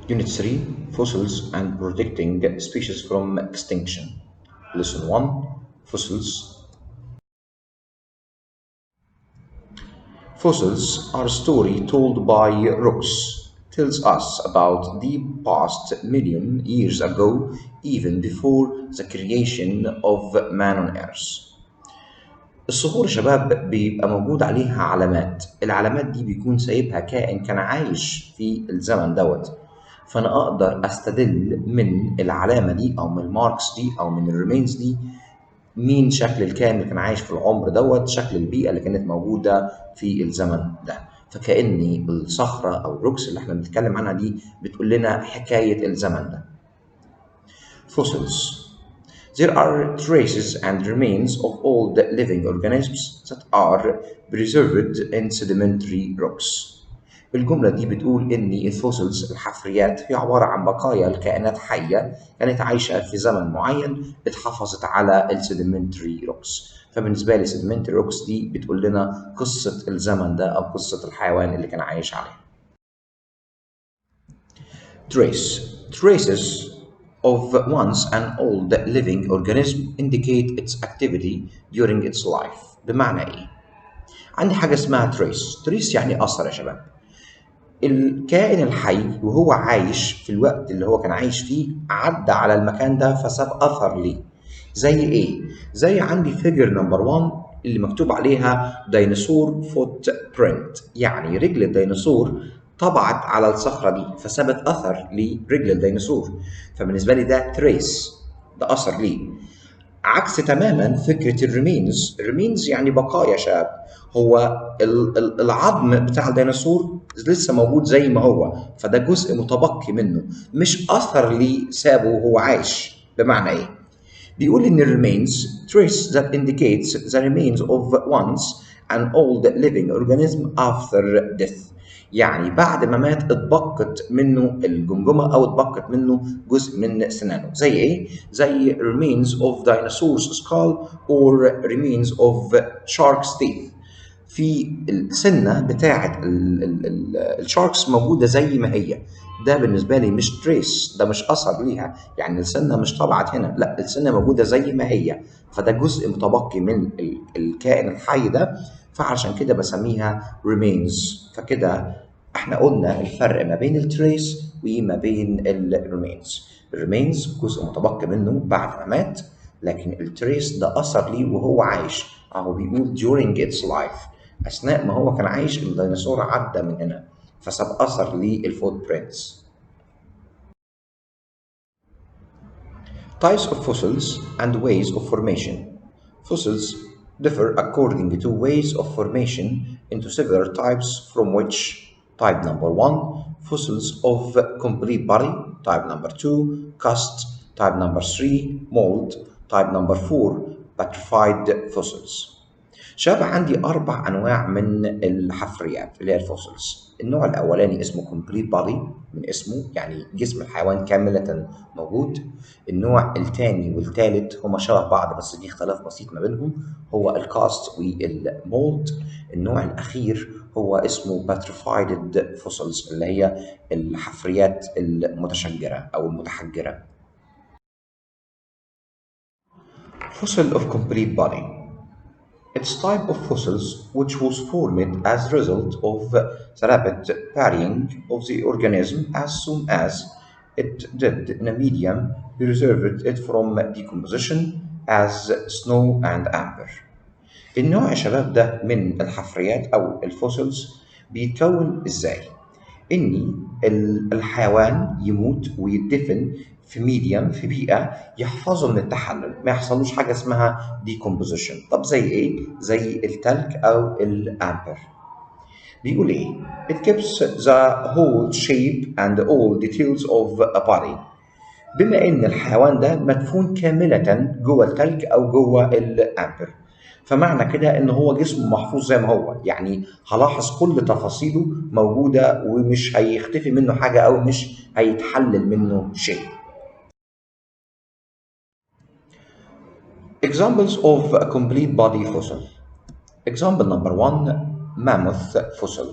Unit 3 Fossils and Protecting Species from Extinction. Lesson 1 Fossils. Fossils are a story told by rocks. Tells us about the past million years ago, even before the creation of man on earth. الصخور يا شباب بيبقى موجود عليها علامات، العلامات دي بيكون سايبها كائن كان عايش في الزمن دوت. فأنا أقدر أستدل من العلامة دي أو من الماركس دي أو من الريمينز دي مين شكل الكائن اللي كان عايش في العمر دوت، شكل البيئة اللي كانت موجودة في الزمن ده. فكأني الصخرة أو الروكس اللي احنا بنتكلم عنها دي بتقول لنا حكاية الزمن ده. Fossils. There are traces and remains of old living organisms that are preserved in sedimentary rocks. الجملة دي بتقول إن الفوسلز الحفريات هي عبارة عن بقايا لكائنات حية كانت عايشة في زمن معين اتحفظت على السedimentary rocks. فبالنسبة لي sedimentary rocks دي بتقول لنا قصة الزمن ده أو قصة الحيوان اللي كان عايش عليه. Traces of once an old living organism indicate its activity during its life. بمعنى ايه؟ عندي حاجة اسمها trace يعني أثر يا شباب. الكائن الحي وهو عايش في الوقت اللي هو كان عايش فيه عدى على المكان ده فساب أثر ليه. زي ايه؟ زي عندي figure number 1 اللي مكتوب عليها ديناصور فوت برنت، يعني رجل الديناصور طبعت على الصخرة دي فسابت أثر لرجل الديناصور. فبالنسبة لي ده تريس، ده أثر ليه. عكس تماما فكرة الريمينز يعني بقايا شاب. هو العظم بتاع الديناصور لسه موجود زي ما هو، فده جزء متبقي منه مش أثر ليه سابه وهو عايش. بمعنى إيه؟ بيقول إن remains trace that indicates the remains of once an old living organism after death. يعني بعد ما مات اتبقت منه الجمجمة أو اتبقت منه جزء من سنانه. زي إيه؟ زي remains of dinosaur's skull or remains of shark's teeth. في السنة بتاعة الشاركس موجودة زي ما هي. ده بالنسبة لي مش تريس، ده مش أثر ليها، يعني السنة مش طبعت هنا، لا السنة موجودة زي ما هي، فده جزء متبقي من الكائن الحي ده، فعشان كده بسميها remains. فكده احنا قلنا الفرق ما بين التريس وما بين الريمينز. الريمينز جزء متبقي منه بعد ما مات، لكن التريس ده أثر ليه وهو عايش، أهو بيقول during its life. أثناء ما هو كان عايش الديناصور عدى من هنا فساب أثر للفوت برينتس. Types of fossils and ways of formation. Fossils differ according to ways of formation into several types, from which type number 1 fossils of complete body, type number 2 cast, type number 3 mold, type number 4 petrified fossils. شبه عندي أربع أنواع من الحفريات اللي هي الفوسلز. النوع الأولاني اسمه complete body من اسمه، يعني جسم الحيوان كاملة موجود. النوع الثاني والثالث هما شبه بعض بس في اختلاف بسيط ما بينهم، هو الكاست والمولد. النوع الأخير هو اسمه petrified fossils اللي هي الحفريات المتشجرة أو المتحجرة. Fossil of complete body. Its type of fossils which was formed as a result of the rapid varying of the organism as soon as it did in a medium preserved it from decomposition as snow and amber. النوع يا شباب ده من الحفريات أو الفوسلز بيتكون إزاي؟ إن الحيوان يموت ويدفن في ميديم، في بيئة يحفظه من التحلل، ما يحصلوش حاجة اسمها decomposition. طب زي إيه؟ زي التلج أو الأمبر. بيقول إيه؟ It keeps the whole shape and all details of a body. بما إن الحيوان ده مدفون كاملة جوه التلج أو جوه الأمبر، فمعنى كده إن هو جسمه محفوظ زي ما هو، يعني هلاحظ كل تفاصيله موجودة ومش هيختفي منه حاجة أو مش هيتحلل منه شيء. Examples of a complete body fossil. Example number 1 mammoth fossil.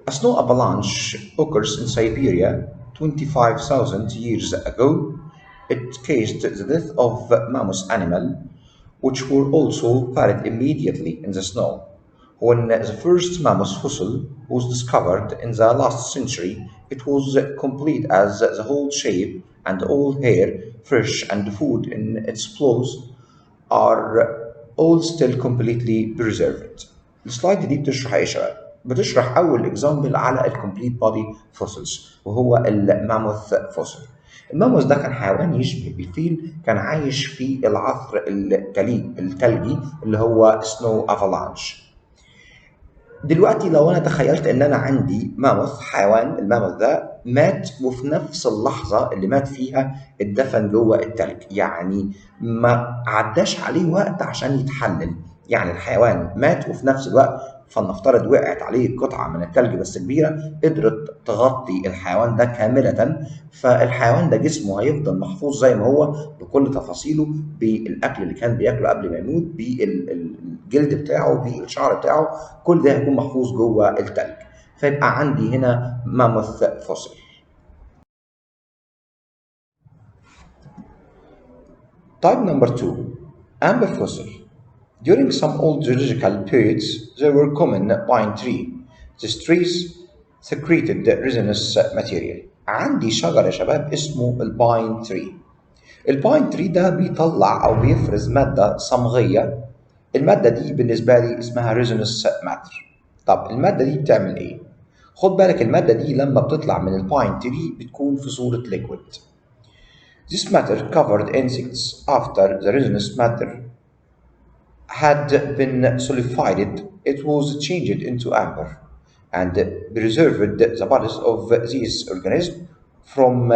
A snow avalanche occurs in Siberia 25,000 years ago. It caused the death of mammoth animal, which were also buried immediately in the snow. When the first mammoth fossil was discovered in the last century, it was complete as the whole shape and all hair, fresh and food in its claws are all still completely preserved. السلايد دي بتشرح ايه يا شباب؟ بتشرح اول اكزامبل على الكومبليت بودي فوسيلز وهو الماموث فوسيل. الماموث ده كان حيوان يشبه الفيل، كان عايش في العصر الثلجي اللي هو سنو افالانش. دلوقتي لو انا تخيلت ان انا عندي ماموث، حيوان الماموث ده مات وفي نفس اللحظه اللي مات فيها اتدفن جوه التلج، يعني ما عداش عليه وقت عشان يتحلل، يعني الحيوان مات وفي نفس الوقت فلنفترض وقعت عليه قطعه من التلج بس كبيره قدرت تغطي الحيوان ده كامله، فالحيوان ده جسمه هيفضل محفوظ زي ما هو بكل تفاصيله، بالاكل اللي كان بياكله قبل ما يموت، بالجلد بتاعه، بالشعر بتاعه، كل ده هيكون محفوظ جوه التلج. فيبقى عندي هنا ماموث فوسيل. Type number two, amber fossil. During some old geological periods, there were common pine tree. These trees secreted resinous material. عندي شجر يا شباب اسمه الباين تري. الباين تري ده بيطلع او بيفرز ماده صمغيه. الماده دي بالنسبه لي اسمها ريزونس ماتر. طب الماده دي بتعمل ايه؟ خد بالك الماده دي لما بتطلع من الباين تري بتكون في صوره ليكويد. This matter covered insects after the resinous matter had been solidified. It was changed into amber and preserved the bodies of these organisms from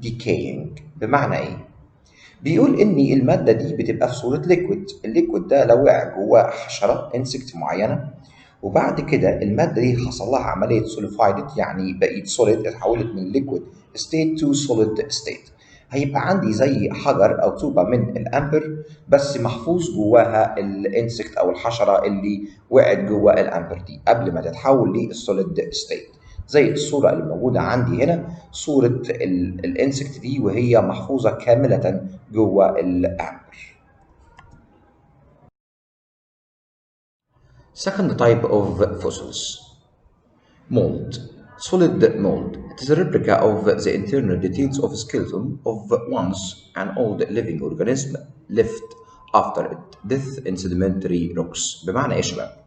decaying. بمعنى ايه؟ بيقول ان الماده دي بتبقى في صوره ليكويد، الليكويد ده لو وقع جواه حشره انسكت معينه وبعد كده الماده دي حصل لها عمليه سوليفايد، يعني بقت سوليد، اتحولت من ليكويد ستيت تو سوليد ستيت، هيبقى عندي زي حجر او طوبه من الامبر بس محفوظ جواها الانسكت او الحشره اللي وقعت جوه الامبر دي قبل ما تتحول للسوليد ستيت. زي الصورة اللي موجودة عندي هنا، صورة الانسكت دي وهي محفوظة كاملة جوه الأمبر. Second type of fossils, mold. Solid mold. It is a replica of the internal details of skeleton of once an old living organism left after death in sedimentary rocks. بمعنى ايه يا شباب؟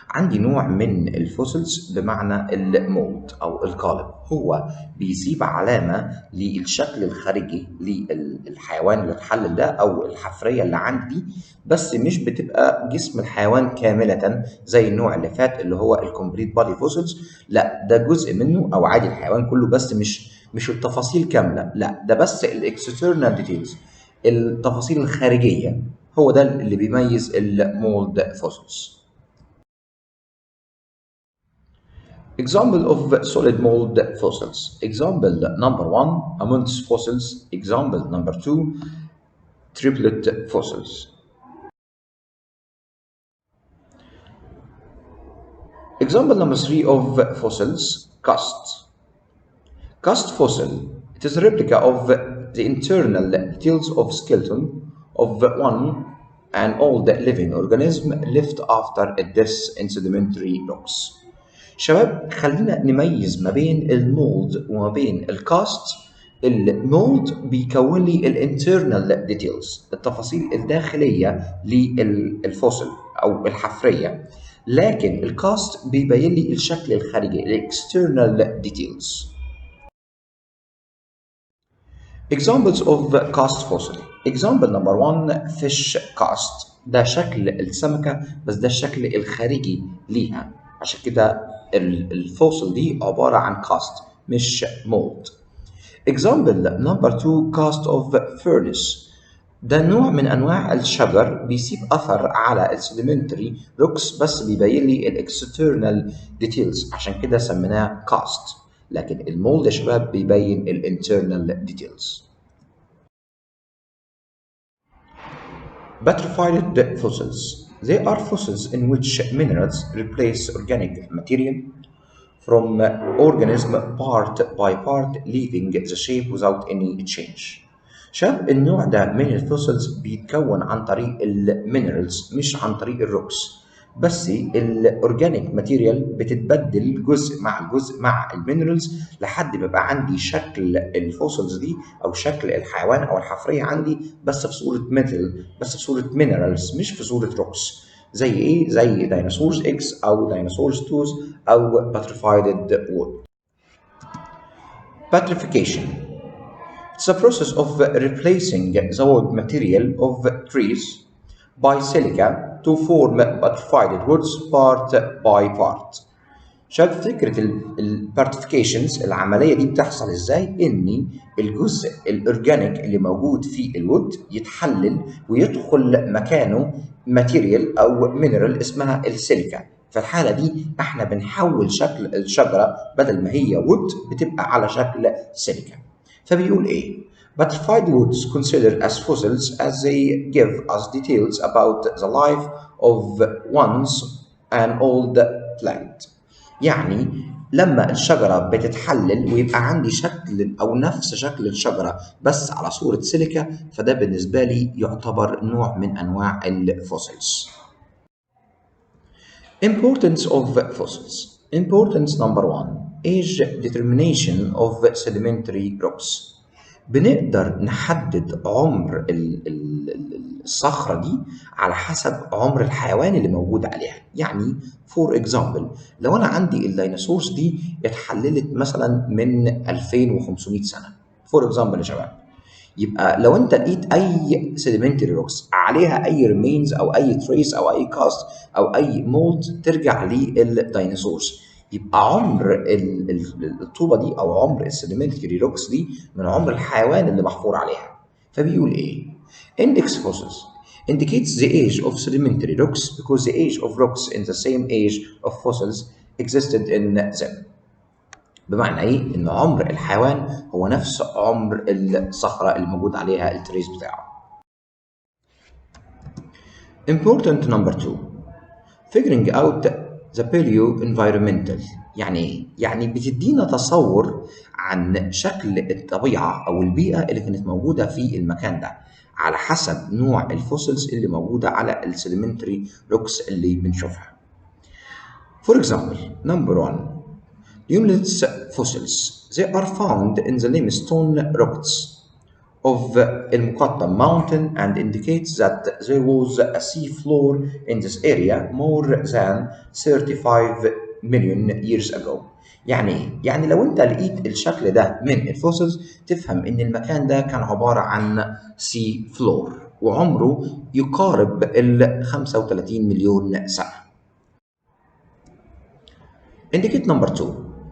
عندي نوع من الفوسلز بمعنى المولد او القالب، هو بيسيب علامه للشكل الخارجي للحيوان اللي اتحلل ده او الحفريه اللي عندي، بس مش بتبقى جسم الحيوان كامله زي النوع اللي فات اللي هو الكومبليت بادي فوسلز، لا ده جزء منه او عادي الحيوان كله بس مش التفاصيل كامله، لا ده بس الاكسترنال ديتيلز، التفاصيل الخارجيه، هو ده اللي بيميز المولد فوسلز. Example of solid mold fossils. Example number one, Amontis fossils. Example number two, triplet fossils. Example number three of fossils, cast. Cast fossil. It is a replica of the internal details of skeleton of an old living organism left after a death in sedimentary rocks. شباب خلينا نميز ما بين المولد وما بين الكاست. المولد بيكون لي الانترنال ديتيلز، التفاصيل الداخليه للفوسل او الحفريه، لكن الكاست بيبين لي الشكل الخارجي الاكسترنال ديتيلز. Examples of cast fossil. Example number one, fish cast. ده شكل السمكة بس ده الشكل الخارجي ليها، عشان كده الفوسل دي عبارة عن cast مش mold. Example number two, cast of furnace. ده نوع من أنواع الشجر بيسيب أثر على السedimentary rocks بس بيبين لي الاكسترنال ديتيلز، عشان كده سميناه cast. لكن المولد يا شباب بيبين الانترنال ديتيلز. Petrified fossils. They are fossils in which minerals replace organic material. from organism part by part leaving the shape without any change. شاب النوع ده من الفوسلز بيتكون عن طريق المينرالز مش عن طريق الروكس، بس الاورجانيك ماتيريال بتتبدل جزء مع جزء مع المينرالز لحد ما يبقى عندي شكل الفوسلز دي او شكل الحيوان او الحفريه عندي بس في صوره ميتال، بس في صوره مينرالز مش في صوره روكس. زي ايه؟ زي ديناصورز اكس او ديناصورز توز او باتريفايد وود. Petrification. It's a process of replacing the wood material of trees by silica to form petrified woods part by part. شايف فكرة البارتيفيكيشنز العملية دي بتحصل ازاي؟ ان الجزء الاورجانيك اللي موجود في الوود يتحلل ويدخل مكانه ماتيريال او مينرال اسمها السيليكا. في الحالة دي احنا بنحول شكل الشجرة بدل ما هي وود بتبقى على شكل سيليكا. فبيقول ايه؟ Petrified woods considered as fossils as they give us details about the life of once an old plant. يعني لما الشجرة بتتحلل ويبقى عندي شكل أو نفس شكل الشجرة بس على صورة سيليكا، فده بالنسبة لي يعتبر نوع من أنواع الفوسيلز. Importance of fossils. Importance number one: age determination of sedimentary rocks. بنقدر نحدد عمر الصخرة دي على حسب عمر الحيوان اللي موجود عليها. يعني فور اكزامبل لو انا عندي الديناصورز دي اتحللت مثلا من 2500 سنة فور اكزامبل يا شباب، يبقى لو انت لقيت اي سيديمنتري روكس عليها اي ريمينز او اي تريس او اي كاست او اي مولد ترجع للديناصورز، يبقى عمر الطوبه دي او عمر السيديمنتري روكس دي من عمر الحيوان اللي محفور عليها. فبيقول ايه؟ index fossils indicates the age of sedimentary rocks because the age of rocks in the same age of fossils existed in them. بمعنى ايه؟ ان عمر الحيوان هو نفس عمر الصخره اللي موجود عليها التريس بتاعه. Important number two: figuring out the paleo-environmental. يعني ايه؟ يعني بتدينا تصور عن شكل الطبيعه او البيئه اللي كانت موجوده في المكان ده على حسب نوع الفوسلز اللي موجوده على السediمنتري روكس اللي بنشوفها. For example, number one: Limeless fossils. They are found in the limestone rocks of El Muqattam mountain and indicates that there was a sea floor in this area more than 35 million years ago. يعني لو انت لقيت الشكل ده من الفوسلز تفهم ان المكان ده كان عبارة عن سي فلور وعمره يقارب ال 35 مليون سنة. Indicate number two: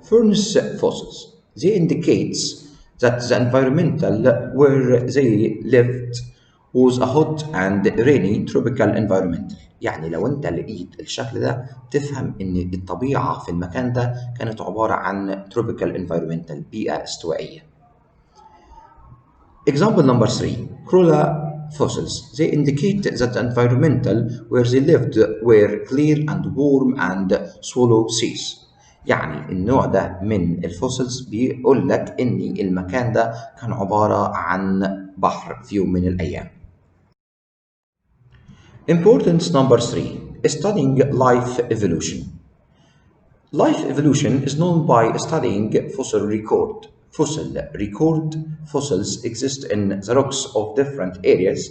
furnace fossils. They indicates that the environmental where they lived was a hot and rainy tropical environment. يعني لو انت لقيت الشكل ده تفهم ان الطبيعة في المكان ده كانت عبارة عن tropical environmental بيئة استوائية. Example number three: Corolla fossils. They indicate that the environmental where they lived were clear and warm and shallow seas. يعني النوع ده من الفوسلز بيقول لك ان المكان ده كان عبارة عن بحر في يوم من الايام. Importance number three: studying life evolution. Life evolution is known by studying fossil record. Fossils exist in the rocks of different areas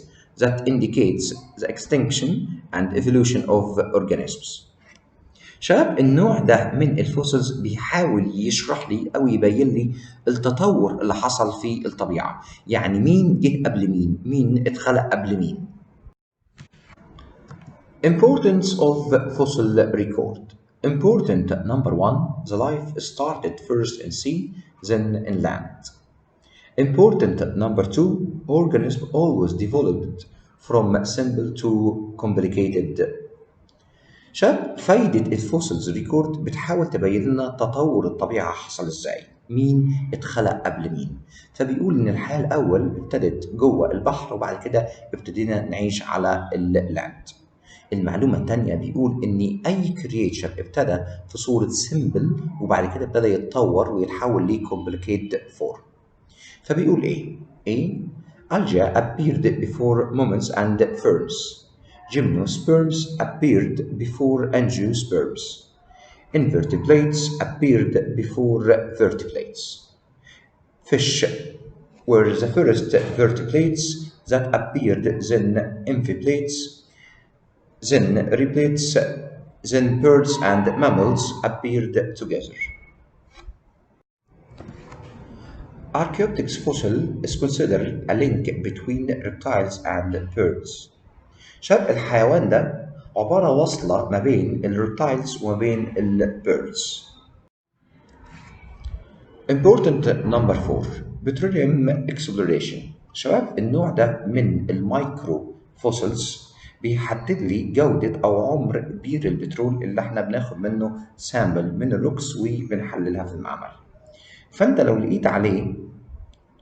that indicates the extinction and evolution of organisms. شباب النوع ده من الفوسلز بيحاول يشرح لي او يبين لي التطور اللي حصل في الطبيعه، يعني مين جه قبل مين اتخلق قبل مين. Importance of fossil record. Important number one: the life started first in sea then in land. Important number two: organism always developed from simple to complicated. شاب فايدة الفوسلز ريكورد بتحاول تبين لنا تطور الطبيعة حصل ازاي، مين اتخلق قبل مين. فبيقول ان الحياة الاول ابتدت جوه البحر وبعد كده ابتدينا نعيش على اللاند. المعلومة التانية بيقول إن أي كرييتشر ابتدى في صورة سيمبل وبعد كده ابتدى يتطور ويتحول لكومبليكيت فورم. فبيقول إيه؟ إيه؟ Algae appeared before moments and ferns. Gymnosperms appeared before angiosperms. Invertebrates appeared before vertebrates. Fish were the first vertebrates that appeared, then amphibians, then replates, then birds and mammals appeared together. Archaeopteryx fossil is considered a link between reptiles and birds. شبه الحيوان ده عبارة واصلة ما بين الريبتايلز وما بين البيردز. Important number 4 petroleum exploration. شباب النوع ده من المايكرو فوسيلز بيحدد لي جودة أو عمر بير البترول اللي احنا بناخد منه سامبل من الروكس وبنحللها في المعمل. فأنت لو لقيت عليه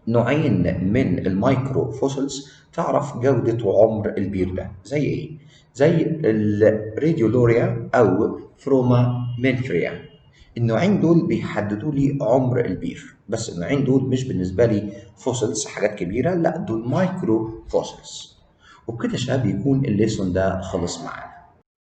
نوعين من المايكرو فوسيلز تعرف جودة وعمر البير ده زي ايه؟ زي الراديولوريا أو فرومامنثريا. النوعين دول بيحددوا لي عمر البير، بس النوعين دول مش بالنسبة لي فوسيلز حاجات كبيرة، لا دول مايكرو فوسيلز. وبكده يا شباب يكون الليسون ده خلص معانا.